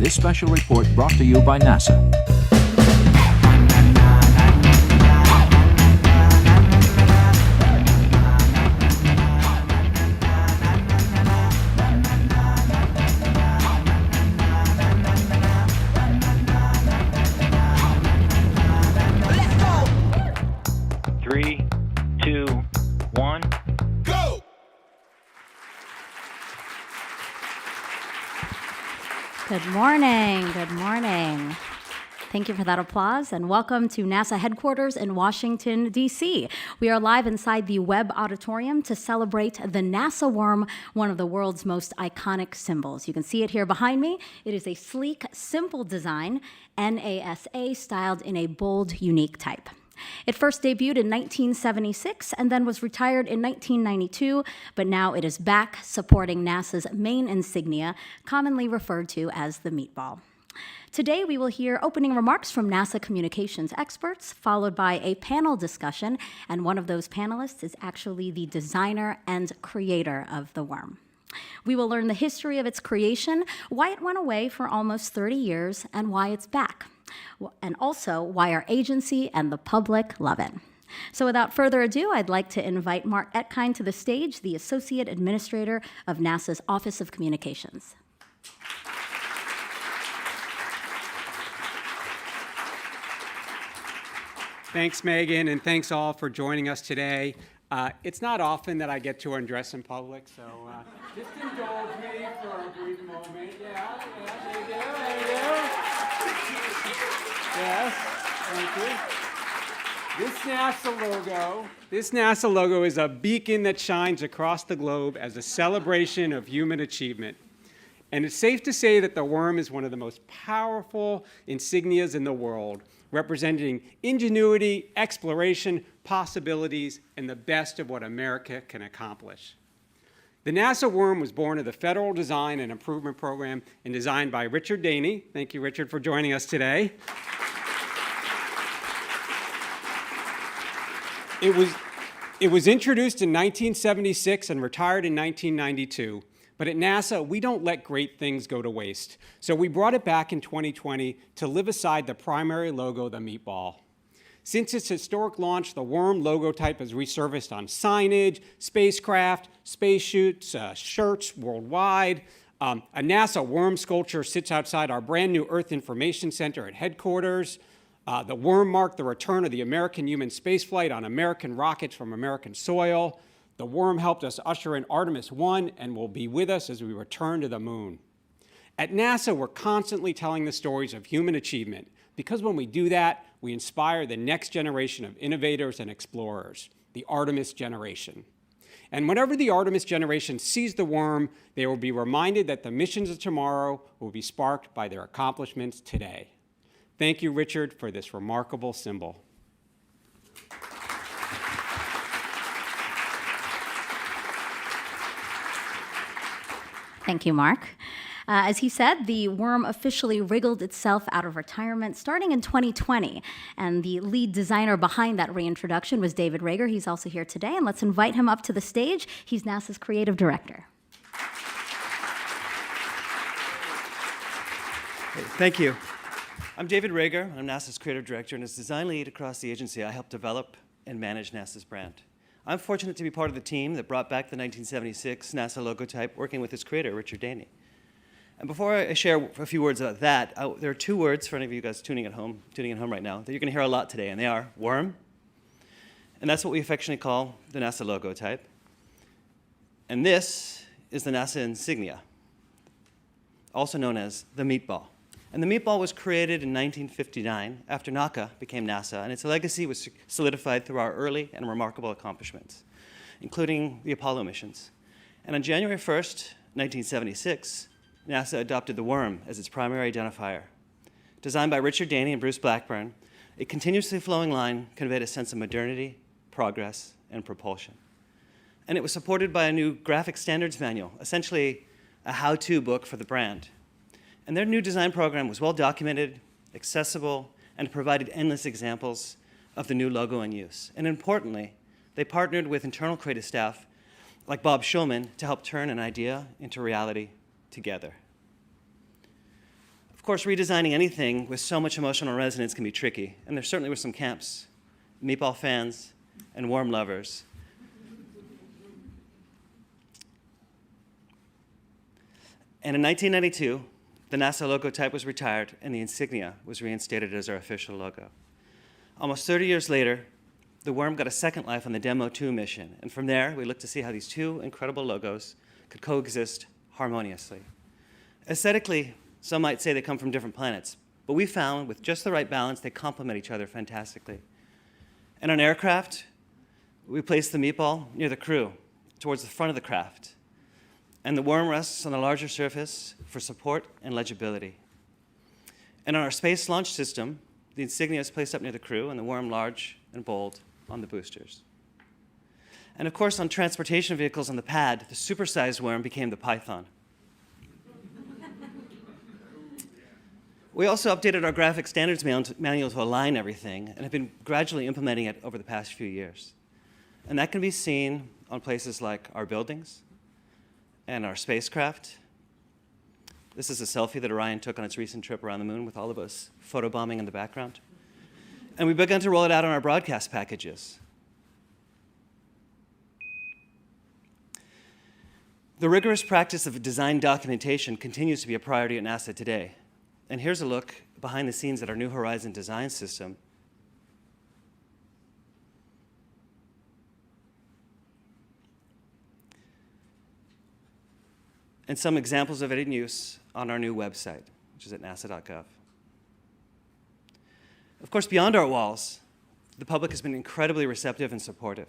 This special report brought to you by NASA. Three, two, one, go! Good morning. Good morning. Thank you for that applause, and welcome to NASA headquarters in Washington, D.C. We are live inside the Webb Auditorium to celebrate the NASA worm, one of the world's most iconic symbols. You can see it here behind me. It is a sleek, simple design, NASA styled in a bold, unique type. It first debuted in 1976 and then was retired in 1992, but now it is back supporting NASA's main insignia, commonly referred to as the meatball. Today, we will hear opening remarks from NASA communications experts, followed by a panel discussion, and one of those panelists is actually the designer and creator of the worm. We will learn the history of its creation, why it went away for almost 30 years, and why it's back, and also why our agency and the public love it. So without further ado, I'd like to invite Mark Etkind to the stage, the Associate Administrator of NASA's Office of Communications. Thanks, Megan, and thanks all for joining us today. It's not often that I get to undress in public, so just indulge me for a brief moment. Yeah, there you go. Yes, thank you. This NASA logo is a beacon that shines across the globe as a celebration of human achievement. And it's safe to say that the worm is one of the most powerful insignias in the world, representing ingenuity, exploration, possibilities, and the best of what America can accomplish. The NASA worm was born of the Federal Design and Improvement Program and designed by Richard Daney. Thank you, Richard, for joining us today. It was introduced in 1976 and retired in 1992. But at NASA, we don't let great things go to waste. So we brought it back in 2020 to live aside the primary logo, the meatball. Since its historic launch, the worm logo type has resurfaced on signage, spacecraft, spacesuits, shirts worldwide. A NASA worm sculpture sits outside our brand new Earth Information Center at headquarters. The worm marked the return of the American human spaceflight on American rockets from American soil. The worm helped us usher in Artemis 1 and will be with us as we return to the moon. At NASA, we're constantly telling the stories of human achievement because when we do that, we inspire the next generation of innovators and explorers, the Artemis generation. And whenever the Artemis generation sees the worm, they will be reminded that the missions of tomorrow will be sparked by their accomplishments today. Thank you, Richard, for this remarkable symbol. Thank you, Mark. As he said, the worm officially wriggled itself out of retirement starting in 2020. And the lead designer behind that reintroduction was David Rager. He's also here today, and let's invite him up to the stage. He's NASA's creative director. Thank you. I'm David Rager. I'm NASA's creative director, and as design lead across the agency, I help develop and manage NASA's brand. I'm fortunate to be part of the team that brought back the 1976 NASA logo type, working with its creator, Richard Daney. And before I share a few words about that, there are two words for any of you guys tuning in home right now, that you're going to hear a lot today, and they are worm, and that's what we affectionately call the NASA logo type. And this is the NASA insignia, also known as the meatball. And the meatball was created in 1959 after NACA became NASA, and its legacy was solidified through our early and remarkable accomplishments, including the Apollo missions. And on January 1st, 1976, NASA adopted the worm as its primary identifier. Designed by Richard Daney and Bruce Blackburn, a continuously flowing line conveyed a sense of modernity, progress, and propulsion. And it was supported by a new graphic standards manual, essentially a how-to book for the brand. And their new design program was well documented, accessible, and provided endless examples of the new logo in use. And importantly, they partnered with internal creative staff like Bob Shulman to help turn an idea into reality together. Of course, redesigning anything with so much emotional resonance can be tricky, and there certainly were some camps, meatball fans and worm lovers. And in 1992, the NASA logo type was retired and the insignia was reinstated as our official logo. Almost 30 years later, the worm got a second life on the Demo 2 mission, and from there, we looked to see how these two incredible logos could coexist harmoniously. Aesthetically, some might say they come from different planets, but we found with just the right balance, they complement each other fantastically. And on aircraft, we placed the meatball near the crew, towards the front of the craft, and the worm rests on a larger surface for support and legibility. And on our space launch system, the insignia is placed up near the crew and the worm large and bold on the boosters. And of course, on transportation vehicles on the pad, the supersized worm became the python. We also updated our graphic standards manual to align everything and have been gradually implementing it over the past few years. And that can be seen on places like our buildings and our spacecraft. This is a selfie that Orion took on its recent trip around the moon with all of us photobombing in the background. And we've begun to roll it out on our broadcast packages. The rigorous practice of design documentation continues to be a priority at NASA today. And here's a look behind the scenes at our New Horizon design system. And some examples of it in use on our new website, which is at nasa.gov. Of course, beyond our walls, the public has been incredibly receptive and supportive.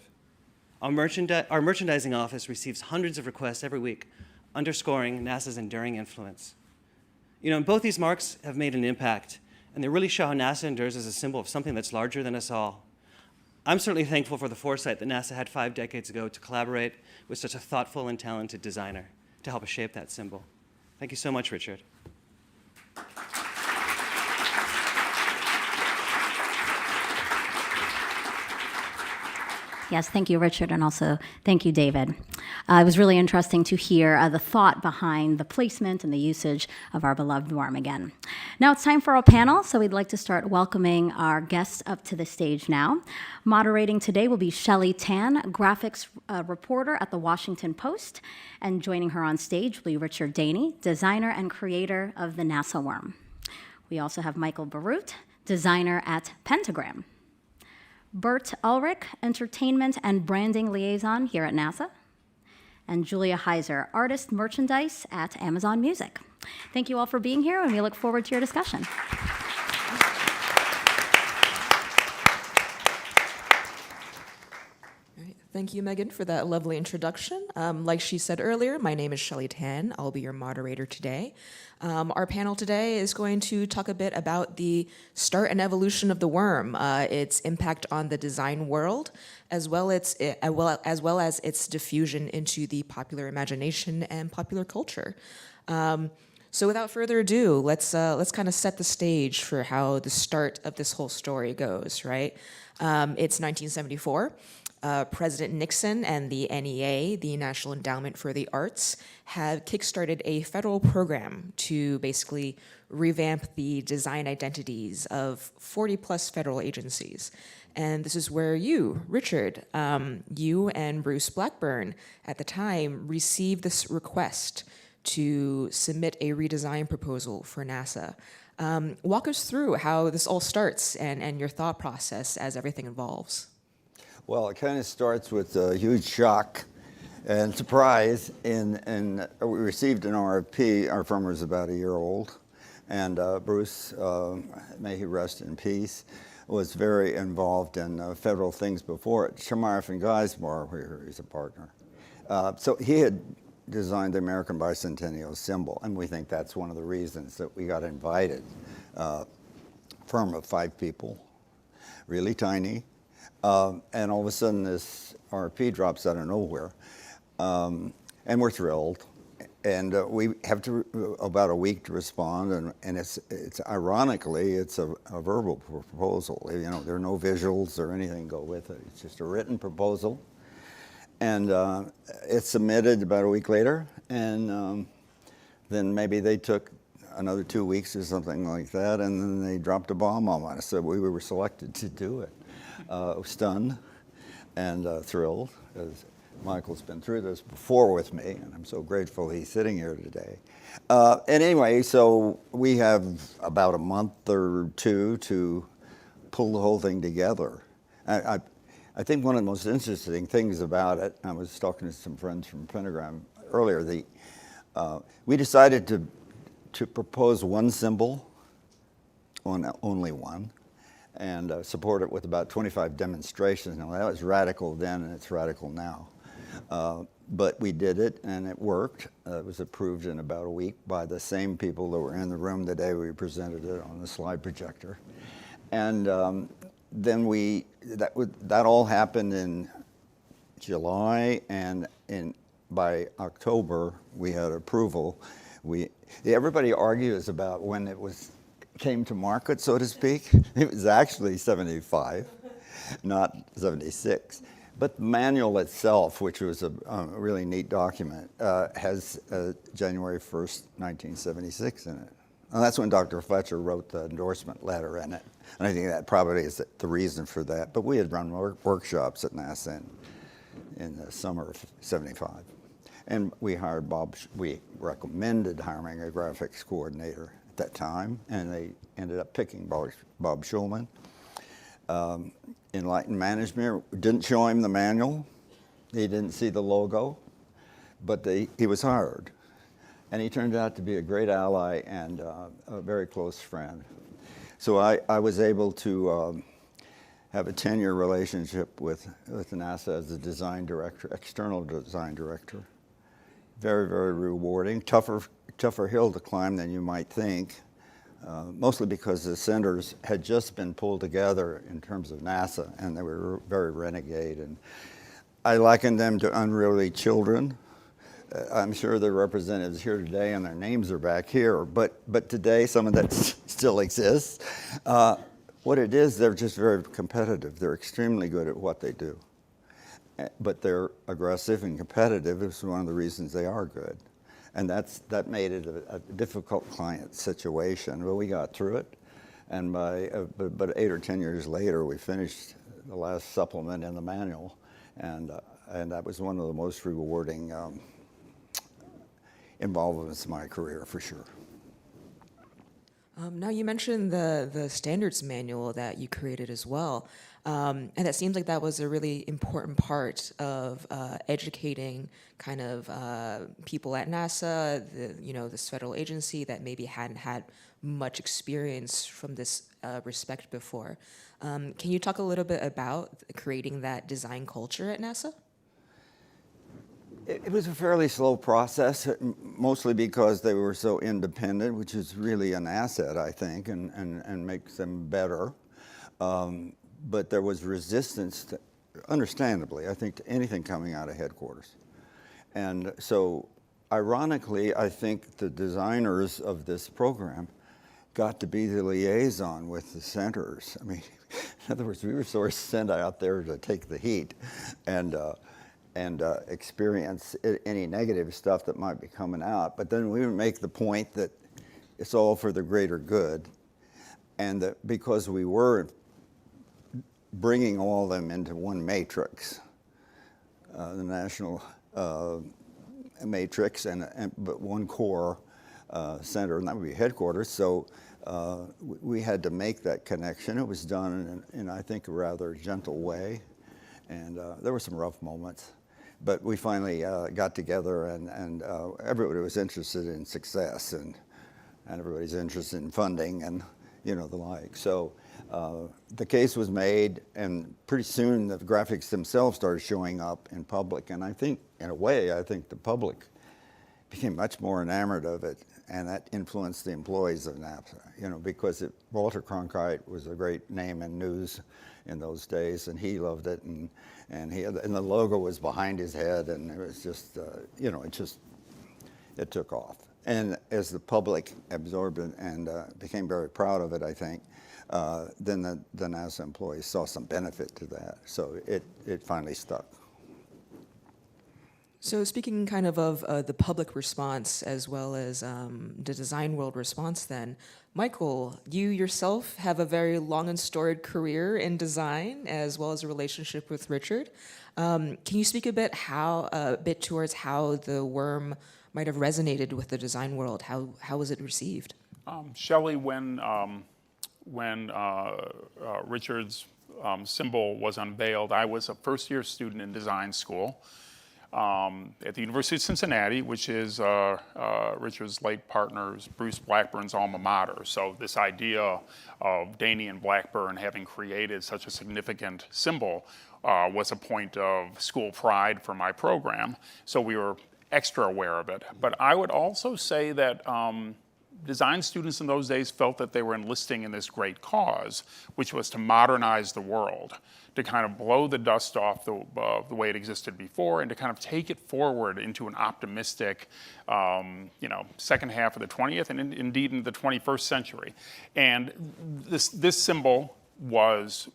Our merchandising office receives hundreds of requests every week, underscoring NASA's enduring influence. You know, and both these marks have made an impact, and they really show how NASA endures as a symbol of something that's larger than us all. I'm certainly thankful for the foresight that NASA had 5 decades ago to collaborate with such a thoughtful and talented designer to help us shape that symbol. Thank you so much, Richard. Yes, thank you, Richard, and also thank you, David. It was really interesting to hear the thought behind the placement and the usage of our beloved worm again. Now it's time for our panel, so we'd like to start welcoming our guests up to the stage now. Moderating today will be Shelley Tan, graphics reporter at the Washington Post, and joining her on stage will be Richard Daney, designer and creator of the NASA worm. We also have Michael Barut, designer at Pentagram. Bert Ulrich, entertainment and branding liaison here at NASA, and Julia Heiser, artist merchandise at Amazon Music. Thank you all for being here, and we look forward to your discussion. Thank you, Megan, for that lovely introduction. Like she said earlier, my name is Shelley Tan. I'll be your moderator today. Our panel today is going to talk a bit about the start and evolution of the worm, its impact on the design world, as well as its diffusion into the popular imagination and popular culture. So without further ado, let's kind of set the stage for how the start of this whole story goes, right? It's 1974. President Nixon and the NEA, the National Endowment for the Arts, have kickstarted a federal program to basically revamp the design identities of 40-plus federal agencies. And this is where you, Richard, you and Bruce Blackburn at the time received this request to submit a redesign proposal for NASA. Walk us through how this all starts and your thought process as everything evolves. Well, it kind of starts with a huge shock and surprise. And we received an RFP. Our firm was about a year old. And Bruce, may he rest in peace, was very involved in federal things before it. Chamath and Geismar, where he's a partner. So he had designed the American Bicentennial symbol, and we think that's one of the reasons that we got invited. Firm of 5 people, really tiny. And all of a sudden, this RFP drops out of nowhere, and we're thrilled. And we have about a week to respond, and it's ironically, it's a verbal proposal. You know, there are no visuals or anything go with it. It's just a written proposal, and it's submitted about a week later, and then maybe they took another 2 weeks or something like that, and then they dropped a bomb on us. So we were selected to do it. Stunned and thrilled, as Michael's been through this before with me, and I'm so grateful he's sitting here today. And anyway, so we have about a month or two to pull the whole thing together. I think one of the most interesting things about it, I was talking to some friends from Pentagram earlier, we decided to propose one symbol, only one, and support it with about 25 demonstrations. Now, that was radical then, and it's radical now. But we did it, and it worked. It was approved in about a week by the same people that were in the room the day we presented it on the slide projector. And then that all happened in July, and by October, we had approval. Everybody argues about when it came to market, so to speak. It was actually 75, not 76. But the manual itself, which was a really neat document, has January 1st, 1976 in it. And that's when Dr. Fletcher wrote the endorsement letter in it. And I think that probably is the reason for that. But we had run workshops at NASA in the summer of 75. And we recommended hiring a graphics coordinator at that time, and they ended up picking Bob Schulman. Enlightened Management didn't show him the manual. He didn't see the logo, but he was hired. And he turned out to be a great ally and a very close friend. So I was able to have a 10-year relationship with NASA as a design director, external design director. Very, very rewarding. Tougher hill to climb than you might think. Mostly because the centers had just been pulled together in terms of NASA, and they were very renegade. And I likened them to unruly children. I'm sure the representatives here today, and their names are back here, but today some of that still exists. What it is, they're just very competitive. They're extremely good at what they do. But they're aggressive and competitive is one of the reasons they are good. And that made it a difficult client situation. But we got through it, and but 8 or 10 years later, we finished the last supplement in the manual, and that was one of the most rewarding involvements in my career, for sure. Now you mentioned the standards manual that you created as well, and it seems like that was a really important part of educating kind of people at NASA, this federal agency that maybe hadn't had much experience from this respect before. Can you talk a little bit about creating that design culture at NASA? It was a fairly slow process, mostly because they were so independent, which is really an asset, I think, and makes them better. But there was resistance, understandably, I think, to anything coming out of headquarters. And so, ironically, I think the designers of this program got to be the liaison with the centers. I mean, in other words, we were sort of sent out there to take the heat and experience any negative stuff that might be coming out. But then we would make the point that it's all for the greater good, and that because we were bringing all of them into one matrix, the national matrix, but one core center, and that would be headquarters. So we had to make that connection. It was done in I think, a rather gentle way, and there were some rough moments. But we finally got together, and everybody was interested in success, and everybody's interested in funding and the like. So the case was made, and pretty soon the graphics themselves started showing up in public. And I think, in a way, the public became much more enamored of it, and that influenced the employees of NASA. Because Walter Cronkite was a great name in news in those days, and he loved it, and the logo was behind his head, and it was just it took off. And as the public absorbed it and became very proud of it, I think, then the NASA employees saw some benefit to that, so it finally stuck. So speaking kind of the public response as well as the design world response then, Michael, you yourself have a very long and storied career in design as well as a relationship with Richard. Can you speak a bit towards how the worm might have resonated with the design world? How was it received? Shelley, when Richard's symbol was unveiled, I was a first-year student in design school at the University of Cincinnati, which is Richard's late partner's Bruce Blackburn's alma mater. So this idea of Danian Blackburn having created such a significant symbol was a point of school pride for my program. So we were extra aware of it. But I would also say that design students in those days felt that they were enlisting in this great cause, which was to modernize the world, to kind of blow the dust off the way it existed before, and to kind of take it forward into an optimistic, second half of the 20th and indeed into the 21st century. And this symbol was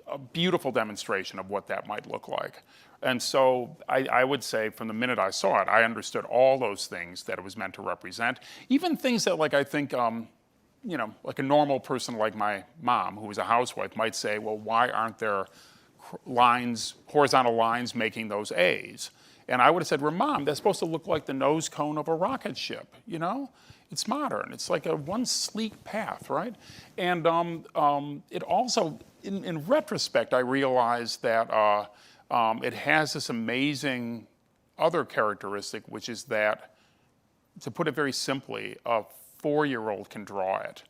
a beautiful demonstration of what that might look like. And so I would say from the minute I saw it, I understood all those things that it was meant to represent. Even things that, like, I think, like a normal person like my mom, who was a housewife, might say, well, why aren't there lines, horizontal lines making those A's? And I would have said, well, Mom, that's supposed to look like the nose cone of a rocket ship, you know? It's modern. It's like one sleek path, right? And it also, in retrospect, I realized that it has this amazing other characteristic, which is that, to put it very simply, a 4-year-old can draw it.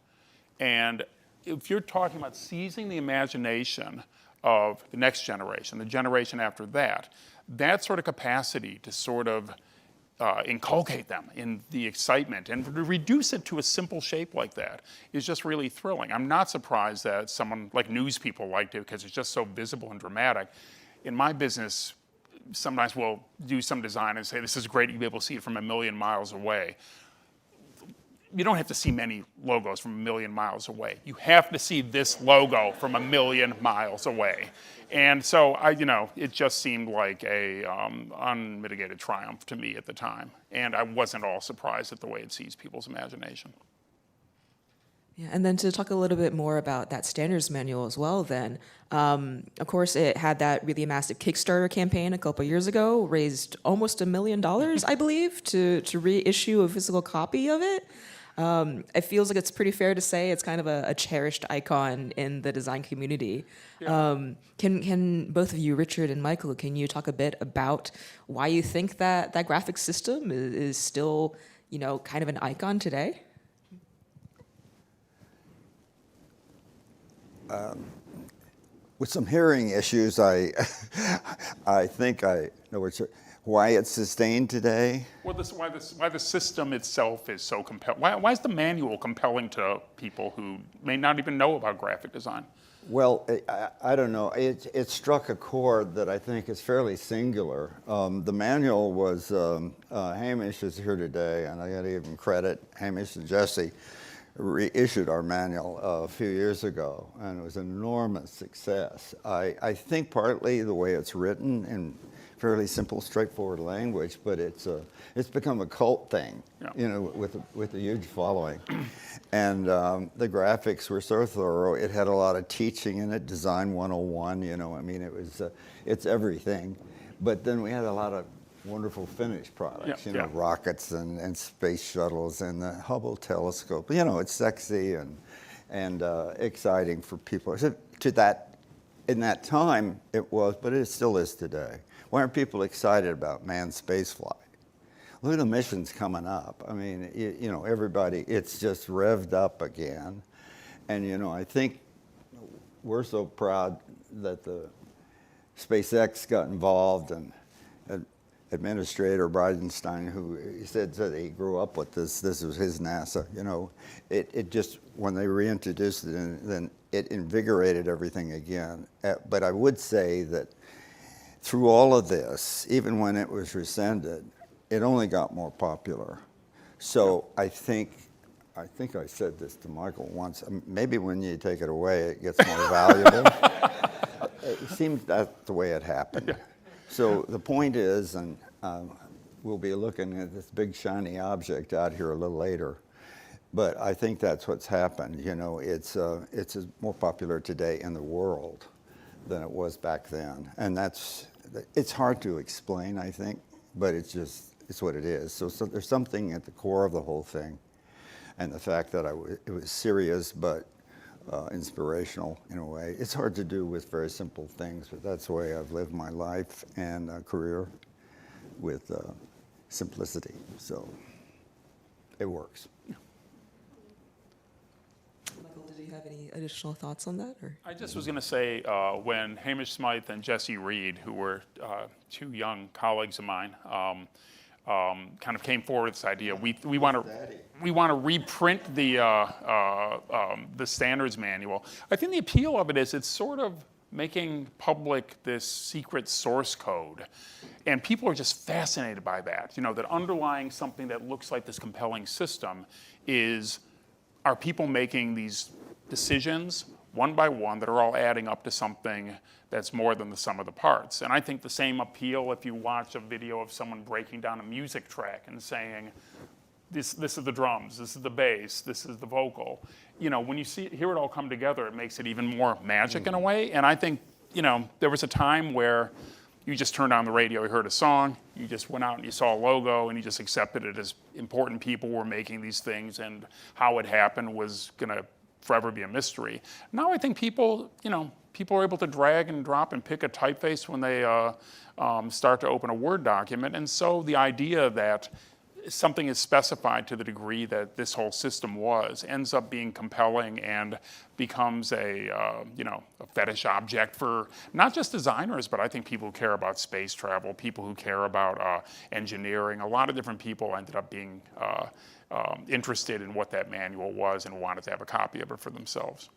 And if you're talking about seizing the imagination of the next generation, the generation after that, that sort of capacity to sort of inculcate them in the excitement and reduce it to a simple shape like that is just really thrilling. I'm not surprised that someone like news people liked it because it's just so visible and dramatic. In my business, sometimes we'll do some design and say, this is great, you'll be able to see it from 1,000,000 miles away. You don't have to see many logos from 1,000,000 miles away. You have to see this logo from 1,000,000 miles away. And so, it just seemed like a unmitigated triumph to me at the time. And I wasn't all surprised at the way it seized people's imagination. Yeah, and then to talk a little bit more about that standards manual as well then, of course it had that really massive Kickstarter campaign a couple years ago, raised almost $1 million, I believe, to reissue a physical copy of it. It feels like it's pretty fair to say it's kind of a cherished icon in the design community. Yeah. Can both of you, Richard and Michael, can you talk a bit about why you think that graphic system is still, kind of an icon today? With some hearing issues, I think I know why it's sustained today. Well, why the system itself is so compelling. Why is the manual compelling to people who may not even know about graphic design? Well, I don't know. It struck a chord that I think is fairly singular. The manual was, Hamish is here today, and I got to give him credit. Hamish and Jesse reissued our manual a few years ago, and it was an enormous success. I think partly the way it's written in fairly simple, straightforward language, but it's become a cult thing, yeah. With a huge following. And the graphics were so thorough. It had a lot of teaching in it, Design 101, it's everything. But then we had a lot of wonderful finished products, rockets and space shuttles and the Hubble telescope. It's sexy and exciting for people. So in that time it was, but it still is today. Why aren't people excited about manned spaceflight? Look at the missions coming up. I mean, everybody, it's just revved up again. And, I think we're so proud that the SpaceX got involved, and Administrator Bridenstine, who said that he grew up with this was his NASA, it just, when they reintroduced it, then it invigorated everything again. But I would say that through all of this, even when it was rescinded, it only got more popular. So I think I said this to Michael once, maybe when you take it away, it gets more valuable. It seems that's the way it happened. Yeah. So the point is, and we'll be looking at this big shiny object out here a little later. But I think that's what's happened. You know, it's more popular today in the world than it was back then. And it's hard to explain, I think, but it's what it is. So there's something at the core of the whole thing. And the fact that it was serious but inspirational in a way. It's hard to do with very simple things, but that's the way I've lived my life and career, with simplicity. So it works. Michael, did you have any additional thoughts on that? Or? I just was going to say, when Hamish Smythe and Jesse Reed, who were two young colleagues of mine, kind of came forward with this idea. We want to reprint the standards manual. I think the appeal of it is it's sort of making public this secret source code, and people are just fascinated by that. You know, that underlying something that looks like this compelling system are people making these decisions one by one that are all adding up to something that's more than the sum of the parts. And I think the same appeal if you watch a video of someone breaking down a music track and saying, this is the drums, this is the bass, this is the vocal. You know, when you hear it all come together, it makes it even more magic in a way. And I think, you know, there was a time where you just turned on the radio, you heard a song, you just went out and you saw a logo and you just accepted it as important people were making these things, and how it happened was gonna forever be a mystery. Now I think people are able to drag and drop and pick a typeface when they start to open a Word document. And so the idea that something is specified to the degree that this whole system ends up being compelling and becomes a fetish object for not just designers, but I think people who care about space travel, people who care about engineering. A lot of different people ended up being interested in what that manual was and wanted to have a copy of it for themselves.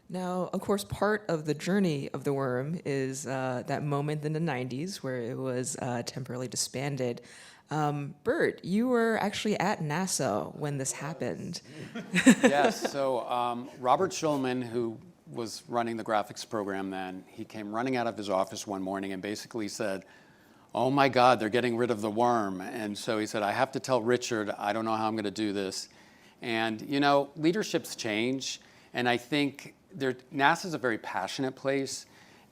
Now, of course, part of the journey of the worm is that moment in the 90s where it was temporarily disbanded. Bert, you were actually at NASA when this happened. Yes, so Robert Schulman, who was running the graphics program then, he came running out of his office one morning and basically said, "Oh my God, they're getting rid of the worm." And so he said, "I have to tell Richard, I don't know how I'm going to do this." And, you know, leaderships change, and I think NASA's a very passionate place.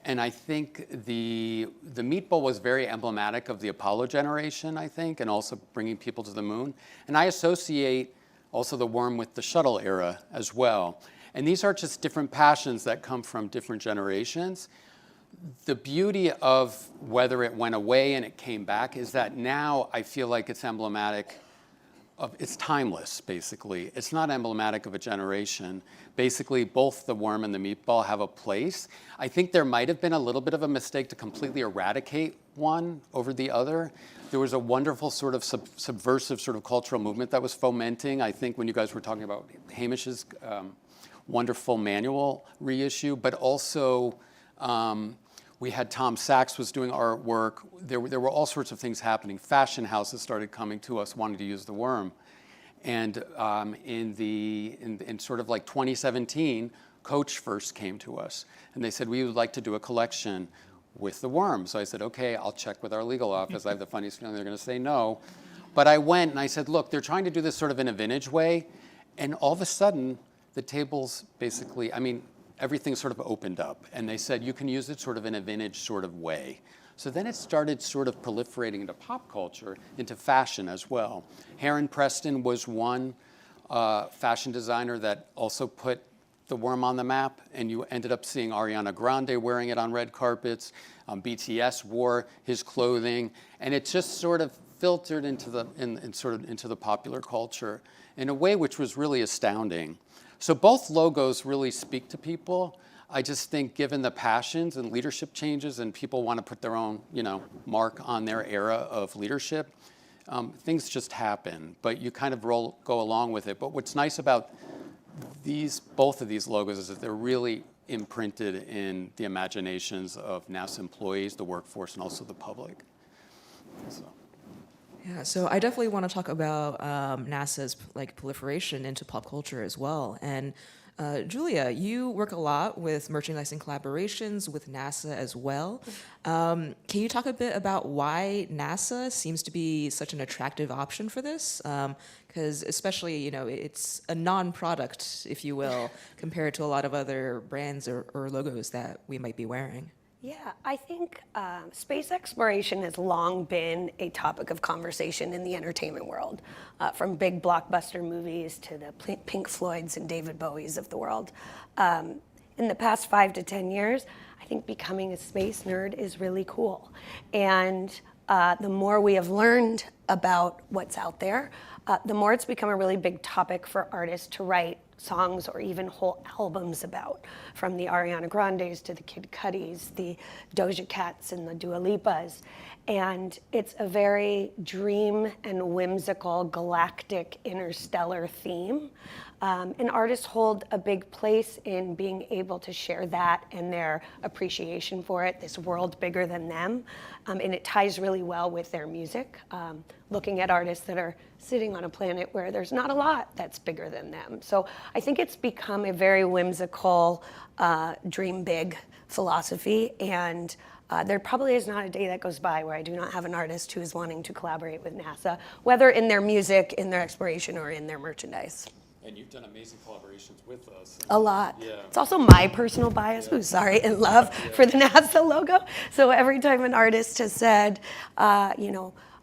And I think the meatball was very emblematic of the Apollo generation, I think, and also bringing people to the moon. And I associate also the worm with the shuttle era as well. And these are just different passions that come from different generations. The beauty of whether it went away and it came back is that now I feel like it's emblematic it's timeless, basically. It's not emblematic of a generation. Basically, both the worm and the meatball have a place. I think there might have been a little bit of a mistake to completely eradicate one over the other. There was a wonderful sort of subversive sort of cultural movement that was fomenting. I think when you guys were talking about Hamish's wonderful manual reissue, but also we had Tom Sachs was doing artwork. There were all sorts of things happening. Fashion houses started coming to us wanting to use the worm. And in sort of like 2017, Coach first came to us. And they said, we would like to do a collection with the worm. So I said, okay, I'll check with our legal office. I have the funniest feeling they're going to say no. But I went and I said, look, they're trying to do this sort of in a vintage way. And all of a sudden, the tables basically, everything sort of opened up, and they said you can use it sort of in a vintage sort of way. So then it started sort of proliferating into pop culture, into fashion as well. Heron Preston was one fashion designer that also put the worm on the map, and you ended up seeing Ariana Grande wearing it on red carpets. BTS wore his clothing, and it just sort of filtered into the popular culture in a way which was really astounding. So both logos really speak to people. I just think given the passions and leadership changes and people want to put their own, mark on their era of leadership, things just happen, but you kind of go along with it. But what's nice about both of these logos is that they're really imprinted in the imaginations of NASA employees, the workforce, and also the public. Yeah, so I definitely want to talk about NASA's proliferation into pop culture as well. And Julia, you work a lot with merchandising collaborations with NASA as well. Can you talk a bit about why NASA seems to be such an attractive option for this? Because especially, it's a non-product, if you will, compared to a lot of other brands or logos that we might be wearing. Yeah, I think space exploration has long been a topic of conversation in the entertainment world, from big blockbuster movies to the Pink Floyds and David Bowies of the world. In the past 5 to 10 years, I think becoming a space nerd is really cool. And the more we have learned about what's out there, the more it's become a really big topic for artists to write songs or even whole albums about, from the Ariana Grandes to the Kid Cudis, the Doja Cats and the Dua Lipas. And it's a very dream and whimsical, galactic, interstellar theme. And artists hold a big place in being able to share that and their appreciation for it, this world bigger than them. And it ties really well with their music, looking at artists that are sitting on a planet where there's not a lot that's bigger than them. So I think it's become a very whimsical, dream big philosophy. And there probably is not a day that goes by where I do not have an artist who is wanting to collaborate with NASA, whether in their music, in their exploration, or in their merchandise. And you've done amazing collaborations with us. A lot. Yeah. It's also my personal bias, and love for the NASA logo. So every time an artist has said,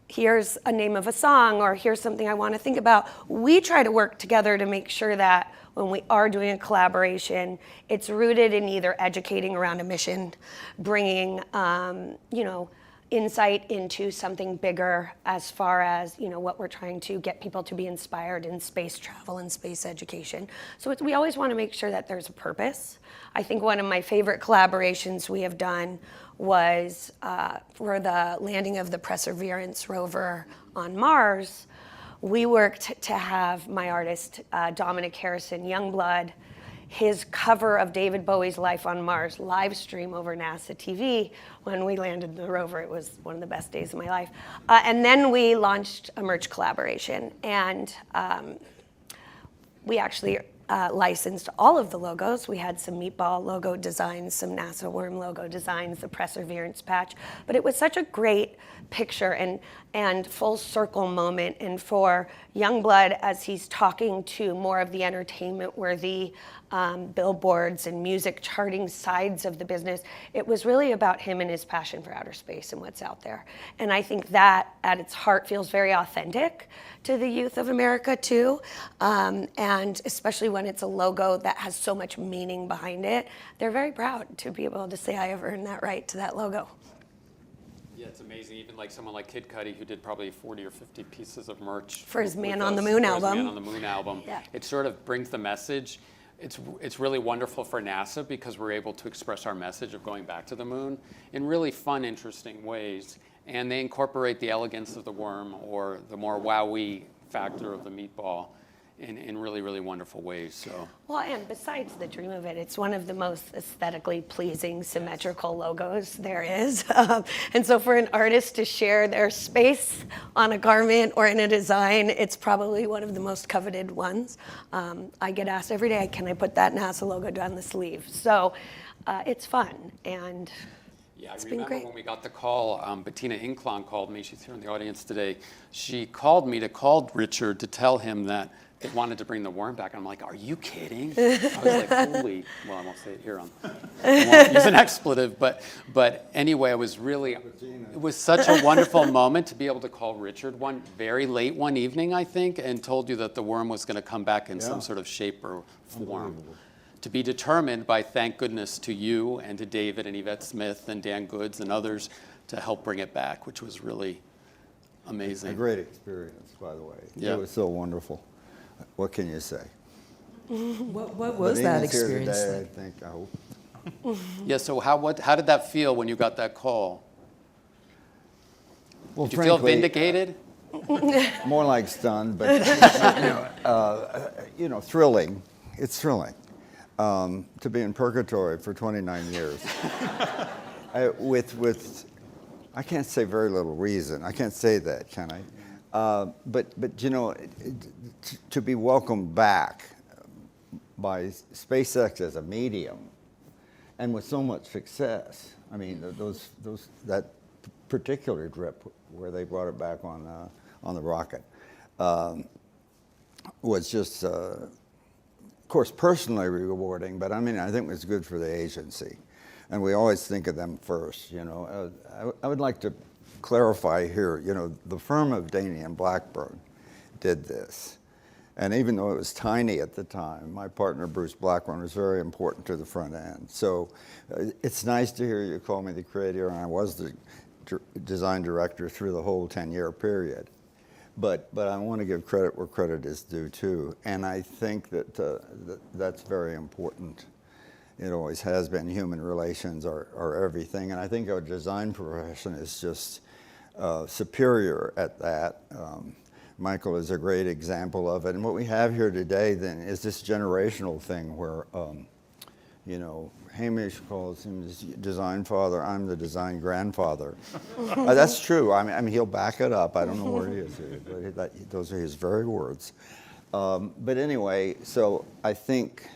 here's a name of a song, or here's something I want to think about, we try to work together to make sure that when we are doing a collaboration, it's rooted in either educating around a mission, bringing, insight into something bigger as far as what we're trying to get people to be inspired in space travel and space education. So we always want to make sure that there's a purpose. I think one of my favorite collaborations we have done was for the landing of the Perseverance rover on Mars. We worked to have my artist Dominic Harrison Youngblood, his cover of David Bowie's Life on Mars live stream over NASA TV when we landed the rover. It was one of the best days of my life. And then we launched a merch collaboration, and we actually licensed all of the logos. We had some meatball logo designs, some NASA worm logo designs, the Perseverance patch. But it was such a great picture and full circle moment. And for Youngblood, as he's talking to more of the entertainment-worthy billboards and music charting sides of the business, it was really about him and his passion for outer space and what's out there. And I think that, at its heart, feels very authentic to the youth of America, too. And especially when it's a logo that has so much meaning behind it, they're very proud to be able to say, I have earned that right to that logo. Yeah, it's amazing. Even like someone like Kid Cudi, who did probably 40 or 50 pieces of merch For his with Man us, on the Moon for his album. Man on the Moon album. Yeah. It sort of brings the message. It's really wonderful for NASA because we're able to express our message of going back to the moon in really fun, interesting ways. And they incorporate the elegance of the worm or the more wowee factor of the meatball in really, really wonderful ways. So. Well, and besides the dream of it, it's one of the most aesthetically pleasing, symmetrical logos there is. And so for an artist to share their space on a garment or in a design, it's probably one of the most coveted ones. I get asked every day, can I put that NASA logo down the sleeve? So it's fun, and Yeah, it's I been remember great. when we got the call, Bettina Inclon called me. She's here in the audience today. She called me to call Richard to tell him that they wanted to bring the worm back. And I'm like, are you kidding? I was like, holy, well, I won't say it here. I won't use an expletive. But anyway, it was such a wonderful moment to be able to call Richard very late one evening, I think, and told you that the worm was going to come back in some sort of shape or form. To be determined by, thank goodness, to you and to David and Yvette Smith and Dan Goods and others to help bring it back, which was really amazing. A great experience, by the way. Yeah. It was so wonderful. What can you say? What was that But Ian's here experience today, like? I think, I hope. Yeah, so how did that feel when you got that call? Well, Did you feel frankly, vindicated? More like stunned, but thrilling. It's thrilling to be in purgatory for 29 years with I can't say very little reason. I can't say that, can I? But to be welcomed back by SpaceX as a medium, and with so much success. I mean, that particular trip where they brought it back on the rocket was just, of course, personally rewarding. But I mean, I think it was good for the agency, and we always think of them first. You know, I would like to clarify here. You know, the firm of Daney and Blackburn did this. And even though it was tiny at the time, my partner, Bruce Blackburn, was very important to the front end. So it's nice to hear you call me the creator, and I was the design director through the whole 10-year period. But I want to give credit where credit is due, too. And I think that that's very important. It always has been. Human relations are everything. And I think our design profession is just superior at that. Michael is a great example of it. And what we have here today then is this generational thing where, you know, Hamish calls him his design father, I'm the design grandfather. That's true. I mean, he'll back it up. I don't know where he is here, but those are his very words. But anyway, so I think,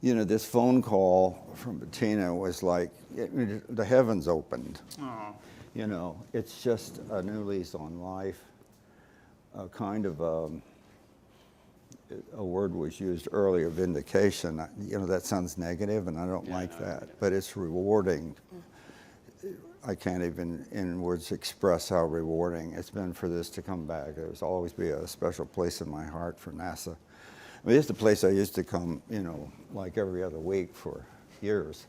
you know, this phone call from Bettina was like, the heavens opened. Oh. You know, it's just a new lease on life. A kind of a word was used earlier, vindication. You know, that sounds negative, and I don't like that, but it's rewarding. I can't even in words express how rewarding it's been for this to come back. There's always be a special place in my heart for NASA. I mean, it's the place I used to come, you know, like every other week for years,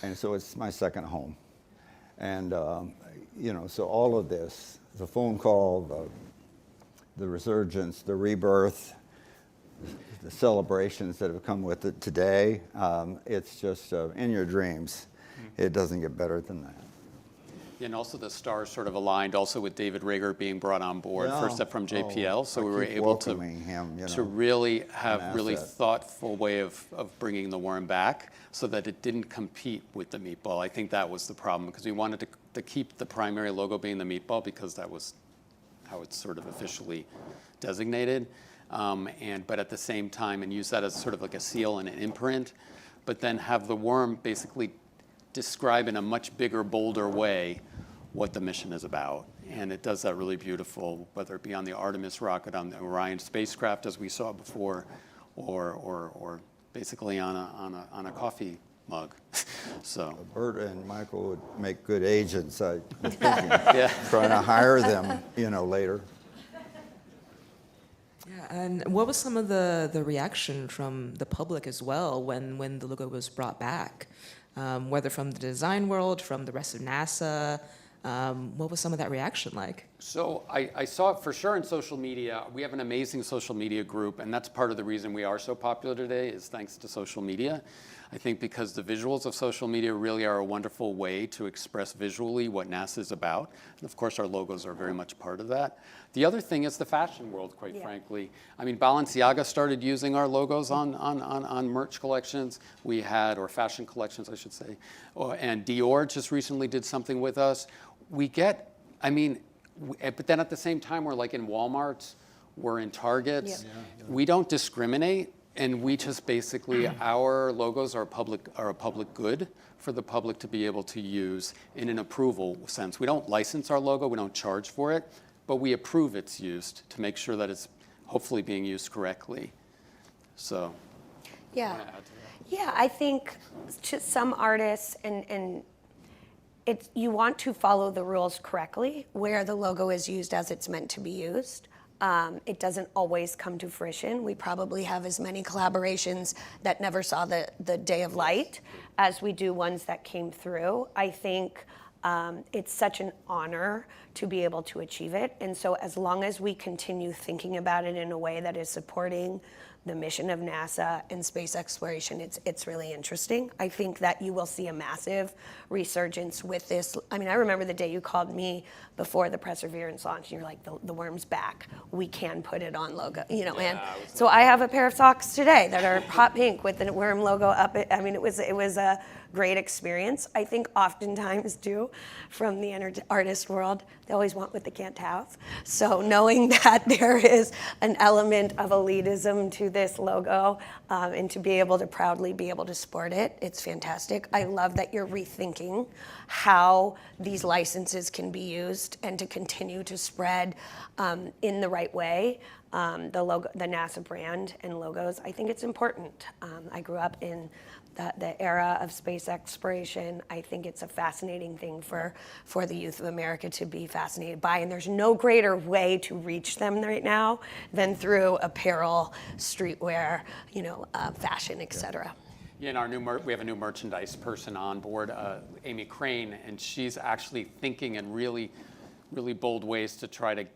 and so it's my second home. And you know, so all of this, the phone call, the resurgence, the rebirth, the celebrations that have come with it today, it's just in your dreams. It doesn't get better than that. And also the stars sort of aligned also with David Rager being brought on board, first up from JPL. So we were able to, him, you know, to really have really thoughtful way of bringing the worm back so that it didn't compete with the meatball. I think that was the problem because we wanted to keep the primary logo being the meatball because that was how it's sort of officially designated. But at the same time, and use that as sort of like a seal and an imprint, but then have the worm basically describe in a much bigger, bolder way what the mission is about. And it does that really beautiful, whether it be on the Artemis rocket, on the Orion spacecraft, as we saw before, or basically on a coffee mug. So Bert and Michael would make good agents. I'm thinking, trying to hire them, you know, later. Yeah, and what was some of the reaction from the public as well when the logo was brought back? Whether from the design world, from the rest of NASA, what was some of that reaction like? So I saw it for sure in social media. We have an amazing social media group, and that's part of the reason we are so popular today is thanks to social media. I think because the visuals of social media really are a wonderful way to express visually what NASA is about. And of course, our logos are very much part of that. The other thing is the fashion world, quite frankly. I mean, Balenciaga started using our logos on merch collections. We had, or fashion collections, I should say. And Dior just recently did something with us. We get, I mean, but then at the same time, we're like in Walmarts, we're in Targets. We don't discriminate. And we just basically, our logos are a public good for the public to be able to use in an approval sense. We don't license our logo, we don't charge for it, but we approve it's used to make sure that it's hopefully being used correctly. So. Yeah, I think to some artists and you want to follow the rules correctly where the logo is used as it's meant to be used. It doesn't always come to fruition. We probably have as many collaborations that never saw the day of light as we do ones that came through. I think it's such an honor to be able to achieve it. And so as long as we continue thinking about it in a way that is supporting the mission of NASA and space exploration, it's really interesting. I think that you will see a massive resurgence with this. I mean, I remember the day you called me before the Perseverance launch, and you're like, the worm's back. We can put it on logo, you know. And so I have a pair of socks today that are hot pink with the worm logo up it. I mean, it was a great experience. I think oftentimes too, from the artist world, they always want what they can't have. So knowing that there is an element of elitism to this logo and to be able to proudly be able to sport it. It's fantastic. I love that you're rethinking how these licenses can be used and to continue to spread in the right way. The logo, the NASA brand and logos, I think it's important. I grew up in the era of space exploration. I think it's a fascinating thing for the youth of America to be fascinated by, and there's no greater way to reach them right now than through apparel, streetwear, fashion, etc. Yeah, and we have a new merchandise person on board, Amy Crane, and she's actually thinking in really, really bold ways to try to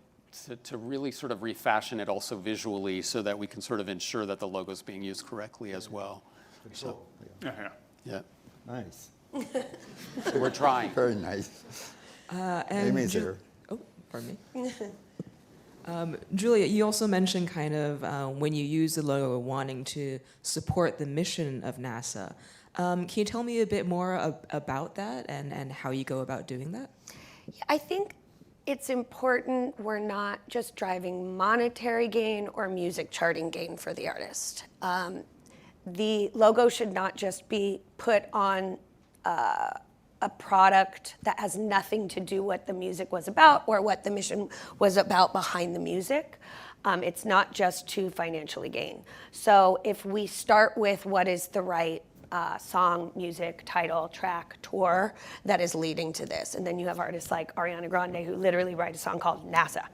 really sort of refashion it also visually so that we can sort of ensure that the logo is being used correctly as well. So, yeah. Nice. We're trying. Very nice. And Amy's here. Oh, pardon me. Julia, you also mentioned kind of when you use the logo wanting to support the mission of NASA. Can you tell me a bit more about that and how you go about doing that? I think it's important we're not just driving monetary gain or music charting gain for the artist. The logo should not just be put on a product that has nothing to do what the music was about or what the mission was about behind the music. It's not just to financially gain. So if we start with what is the right song, music, title, track, tour that is leading to this. And then you have artists like Ariana Grande who literally write a song called NASA.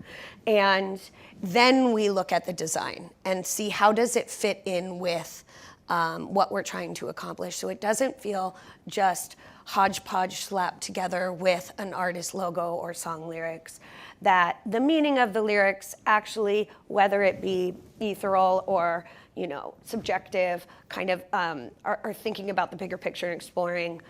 And then we look at the design and see how does it fit in with what we're trying to accomplish. So it doesn't feel just hodgepodge slapped together with an artist logo or song lyrics, that the meaning of the lyrics actually, whether it be ethereal or subjective, kind of are thinking about the bigger picture and exploring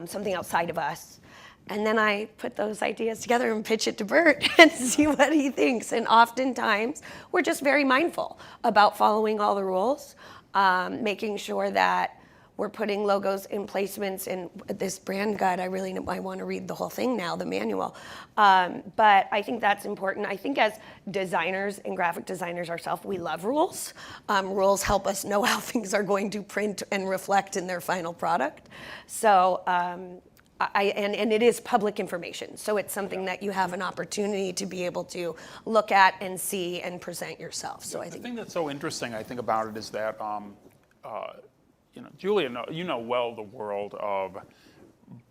something outside of us. And then I put those ideas together and pitch it to Bert and see what he thinks. And oftentimes, we're just very mindful about following all the rules, making sure that we're putting logos in placements in this brand guide. I want to read the whole thing now, the manual. But I think that's important. I think as designers and graphic designers ourselves, we love rules. Rules help us know how things are going to print and reflect in their final product. So, and it is public information. So it's something that you have an opportunity to be able to look at and see and present yourself. So I think the thing that's so interesting, I think, about it is that, Julia, you know well the world of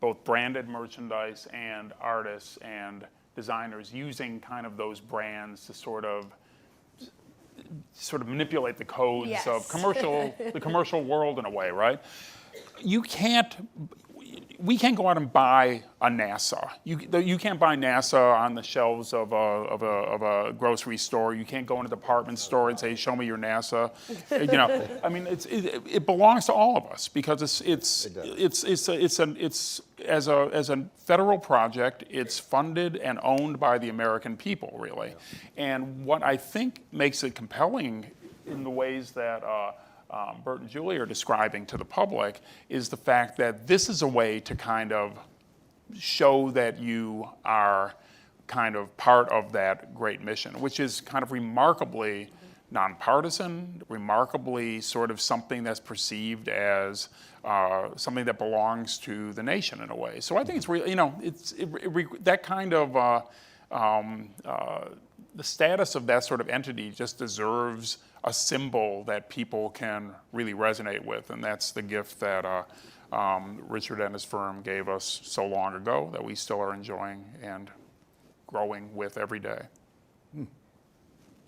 both branded merchandise and artists and designers using kind of those brands to sort of manipulate the codes Yes. of the commercial world in a way, right? We can't go out and buy a NASA. You can't buy NASA on the shelves of a grocery store. You can't go in a department store and say, "Show me your NASA." I mean, it belongs to all of us because it's as a federal project. It's funded and owned by the American people, really. Yeah. And what I think makes it compelling in the ways that Bert and Julie are describing to the public is the fact that this is a way to kind of show that you are kind of part of that great mission, which is kind of remarkably nonpartisan, remarkably sort of something that's perceived as something that belongs to the nation in a way. So I think it's really, that kind of, the status of that sort of entity just deserves a symbol that people can really resonate with, and that's the gift that Richard and his firm gave us so long ago that we still are enjoying and growing with every day.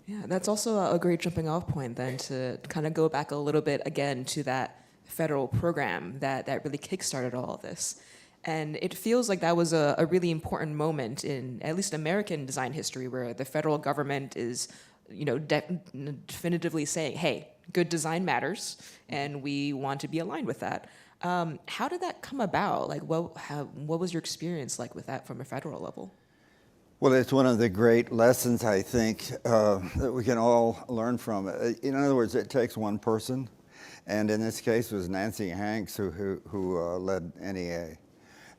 Yeah, that's also a great jumping off point then to kind of go back a little bit again to that federal program that really kickstarted all of this. And it feels like that was a really important moment in at least American design history where the federal government is definitively saying, hey, good design matters, and we want to be aligned with that. How did that come about? Like, what was your experience like with that from a federal level? Well, it's one of the great lessons, I think, that we can all learn from. In other words, it takes one person, and in this case it was Nancy Hanks who led NEA,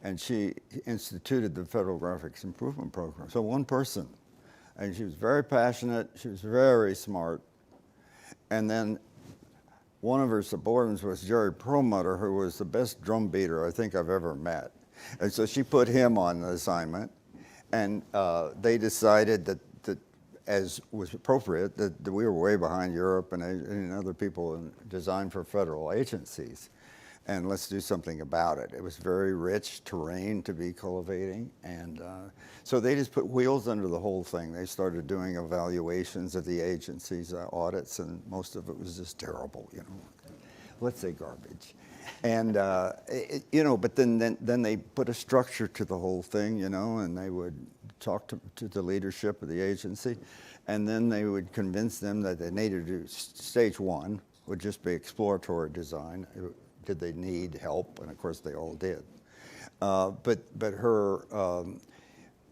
and she instituted the Federal Graphics Improvement Program. So one person. And she was very passionate, she was very smart. And then one of her subordinates was Jerry Perlmutter, who was the best drum beater I think I've ever met. And so she put him on the assignment, and they decided that as was appropriate, that we were way behind Europe and other people in design for federal agencies. And let's do something about it. It was very rich terrain to be cultivating. And so they just put wheels under the whole thing. They started doing evaluations of the agencies, audits, and most of it was just terrible, you know. Let's say garbage. And, you know, but then they put a structure to the whole thing, you know, and they would talk to the leadership of the agency, and then they would convince them that they needed to do stage one, would just be exploratory design. Did they need help? And of course they all did. But her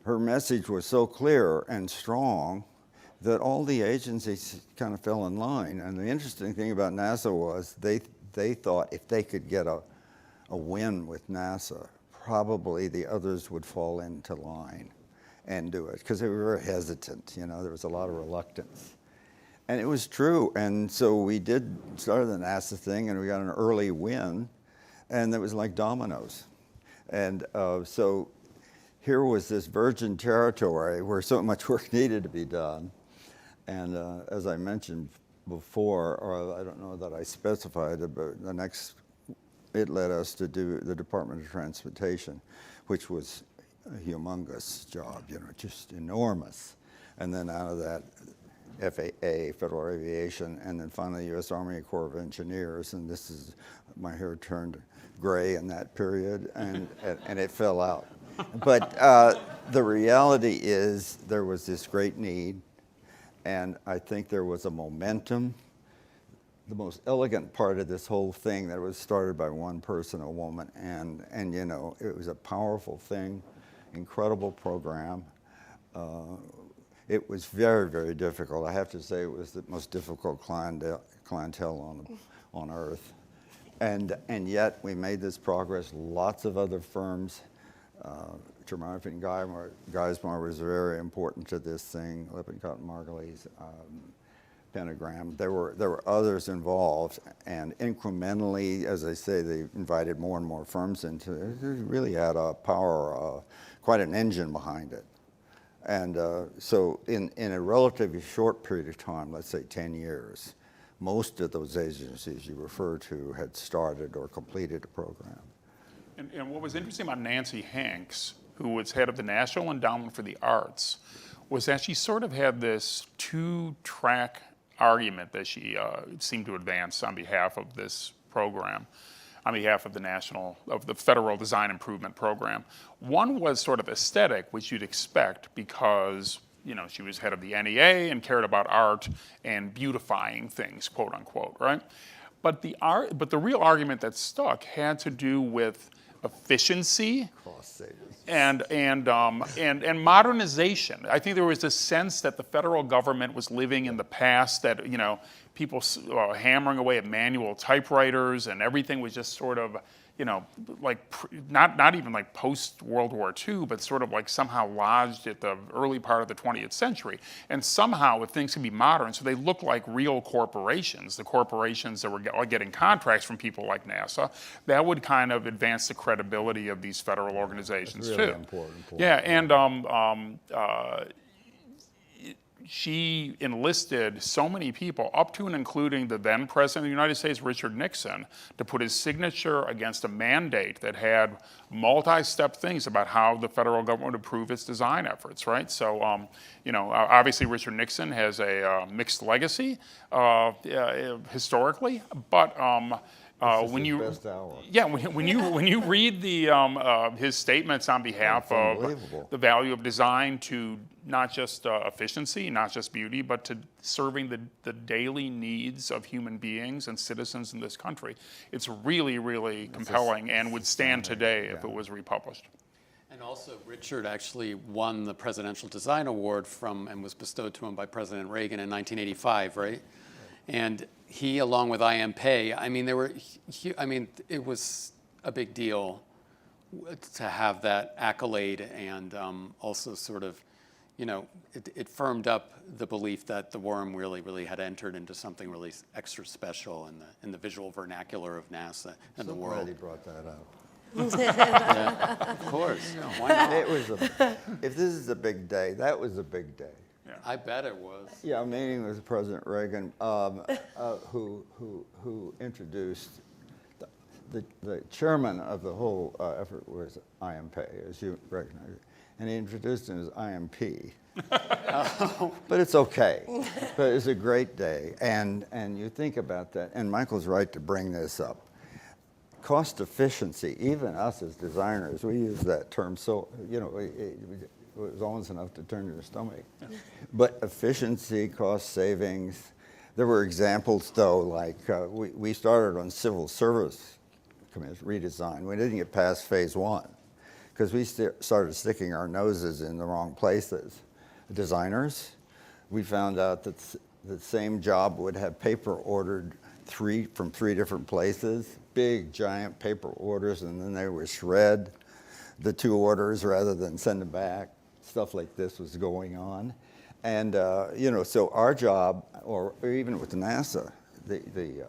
message was so clear and strong that all the agencies kind of fell in line. And the interesting thing about NASA was they thought if they could get a win with NASA, probably the others would fall into line and do it, because they were very hesitant, you know, there was a lot of reluctance. And it was true, and so we started the NASA thing, and we got an early win, and it was like dominoes. And so here was this virgin territory where so much work needed to be done. And as I mentioned before, or I don't know that I specified it, but it led us to do the Department of Transportation, which was a humongous job, you know, just enormous. And then out of that, FAA, Federal Aviation, and then finally U.S. Army Corps of Engineers. And this is, my hair turned gray in that period, and it fell out. But the reality is there was this great need, and I think there was a momentum. The most elegant part of this whole thing that was started by one person, a woman, and you know, it was a powerful thing, incredible program. It was very, very difficult. I have to say it was the most difficult clientele on Earth. And yet we made this progress. Lots of other firms, Tremarvin and Geismar was very important to this thing, Lippincott and Margulies, Pentagram. There were others involved, and incrementally, as I say, they invited more and more firms into it. It really had a power, quite an engine behind it. And so in a relatively short period of time, let's say 10 years, most of those agencies you refer to had started or completed a program. And what was interesting about Nancy Hanks, who was head of the National Endowment for the Arts, was that she sort of had this two-track argument that she seemed to advance on behalf of this program, on behalf of the Federal Design Improvement Program. One was sort of aesthetic, which you'd expect because, you know, she was head of the NEA and cared about art and beautifying things, quote unquote, right? But the real argument that stuck had to do with efficiency and modernization. I think there was a sense that the federal government was living in the past, that, you know, people hammering away at manual typewriters, and everything was just sort of, you know, like not even like post World War II, but sort of like somehow lodged at the early part of the 20th century. And somehow, if things can be modern, so they look like real corporations, the corporations that were getting contracts from people like NASA, that would kind of advance the credibility of these federal organizations. That's really too. Important. Yeah, and she enlisted so many people, up to and including the then President of the United States, Richard Nixon, to put his signature against a mandate that had multi-step things about how the federal government would improve its design efforts, right? So, you know, obviously Richard Nixon has a mixed legacy historically, but when you when you read the his statements on behalf of the value of design to not just efficiency, not just beauty, but to serving the daily needs of human beings and citizens in this country, it's really, really compelling and would stand today if it was republished. And also, Richard actually won the Presidential Design Award and was bestowed to him by President Reagan in 1985, right? And he, along with I.M. Pei, I mean, it was a big deal to have that accolade, and also sort of, it firmed up the belief that the worm really had entered into something really extra special in the visual vernacular of NASA and the Glad world. he brought that up. Yeah, of course. Why not? If this is a big day, that was a big day. I bet it was. Yeah, I'm meeting with President Reagan, who introduced the chairman of the whole effort was IMP, as you recognize, and he introduced him as IMP. But it's okay. But it's a great day, and you think about that. And Michael's right to bring this up. Cost efficiency. Even us as designers, we use that term. So it was almost enough to turn your stomach. But efficiency, cost savings. There were examples, though, like we started on civil service redesign. We didn't get past phase 1 because we started sticking our noses in the wrong places. Designers, we found out that the same job would have paper ordered from three different places, big giant paper orders, and then they would shred the 2 orders rather than send them back. Stuff like this was going on. And, so our job, or even with NASA, the